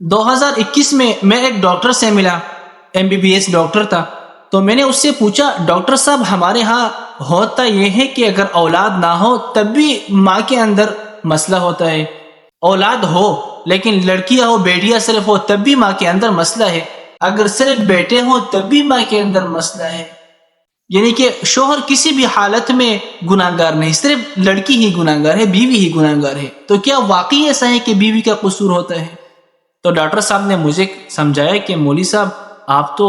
2021 میں ایک ڈاکٹر سے ملا، MBBS ڈاکٹر تھا۔ تو میں نے اس سے پوچھا، ڈاکٹر صاحب ہمارے ہاں ہوتا یہ ہے کہ اگر اولاد نہ ہو تب بھی ماں کے اندر مسئلہ ہوتا ہے، اولاد ہو لیکن لڑکیاں ہو بیٹیاں صرف ہو تب بھی ماں کے اندر مسئلہ ہے، اگر صرف بیٹے ہوں تب بھی ماں کے اندر مسئلہ ہے۔ یعنی کہ شوہر کسی بھی حالت میں گناہگار نہیں، صرف لڑکی ہی گناہگار ہے، بیوی ہی گناہگار ہے۔ تو کیا واقعی ایسا ہے کہ بیوی کا قصور ہوتا ہے؟ تو ڈاکٹر صاحب نے مجھے سمجھایا کہ مولوی صاحب آپ تو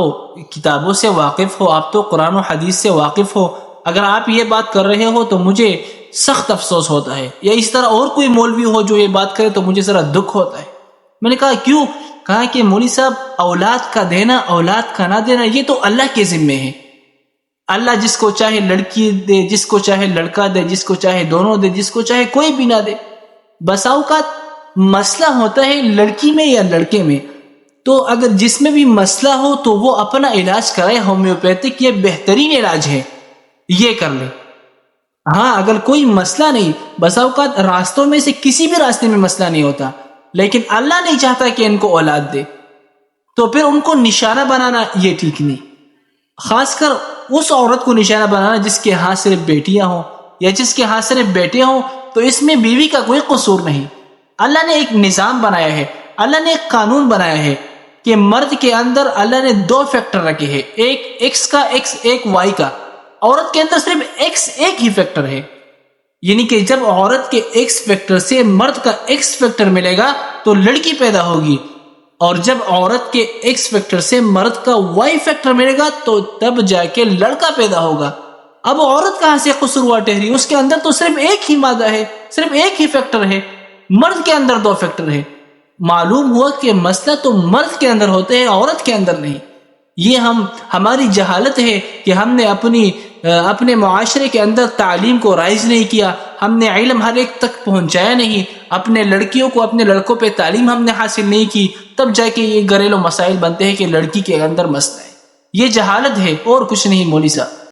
کتابوں سے واقف ہو، آپ تو قرآن و حدیث سے واقف ہو، اگر آپ یہ بات کر رہے ہو تو مجھے سخت افسوس ہوتا ہے، یا اس طرح اور کوئی مولوی ہو جو یہ بات کرے تو مجھے ذرا دکھ ہوتا ہے۔ میں نے کہا کیوں؟ کہا کہ مولوی صاحب اولاد کا دینا اولاد کا نہ دینا یہ تو اللہ کے ذمے ہے۔ اللہ جس کو چاہے لڑکی دے، جس کو چاہے لڑکا دے، جس کو چاہے دونوں دے، جس کو چاہے کوئی بھی نہ دے۔ بسا اوقات مسئلہ ہوتا ہے لڑکی میں یا لڑکے میں، تو اگر جس میں بھی مسئلہ ہو تو وہ اپنا علاج کرائے، ہومیوپیتھک یہ بہترین علاج ہے، یہ کر لے۔ ہاں اگر کوئی مسئلہ نہیں، بسا اوقات راستوں میں سے کسی بھی راستے میں مسئلہ نہیں ہوتا، لیکن اللہ نہیں چاہتا کہ ان کو اولاد دے، تو پھر ان کو نشانہ بنانا یہ ٹھیک نہیں۔ خاص کر اس عورت کو نشانہ بنانا جس کے ہاں صرف بیٹیاں ہوں یا جس کے ہاں صرف بیٹے ہوں، تو اس میں بیوی کا کوئی قصور نہیں۔ اللہ نے ایک نظام بنایا ہے، اللہ نے ایک قانون بنایا ہے کہ مرد کے اندر اللہ نے 2 فیکٹر رکھے ہیں، ایک ایکس کا، ایک وائی کا۔ عورت کے اندر صرف ایک ہی فیکٹر ہے، یعنی کہ جب عورت کے ایکس فیکٹر سے مرد کا ایکس فیکٹر ملے گا تو لڑکی پیدا ہوگی، اور جب عورت کے ایکس فیکٹر سے مرد کا وائی فیکٹر ملے گا تو تب جا کے لڑکا پیدا ہوگا۔ اب عورت کہاں سے قصور ٹھہری؟ اس کے اندر تو صرف ایک ہی مادہ ہے، صرف ایک ہی فیکٹر ہے، مرد کے اندر 2 فیکٹر ہے۔ معلوم ہوا کہ مسئلہ تو مرد کے اندر ہوتے ہیں، عورت کے اندر نہیں۔ یہ ہماری جہالت ہے کہ ہم نے اپنے معاشرے کے اندر تعلیم کو رائج نہیں کیا، ہم نے علم ہر ایک تک پہنچایا نہیں، اپنے لڑکیوں کو اپنے لڑکوں پہ تعلیم ہم نے حاصل نہیں کی، تب جا کے یہ گھریلو مسائل بنتے ہیں کہ لڑکی کے اندر مسئلہ ہے۔ یہ جہالت ہے اور کچھ نہیں مولوی صاحب۔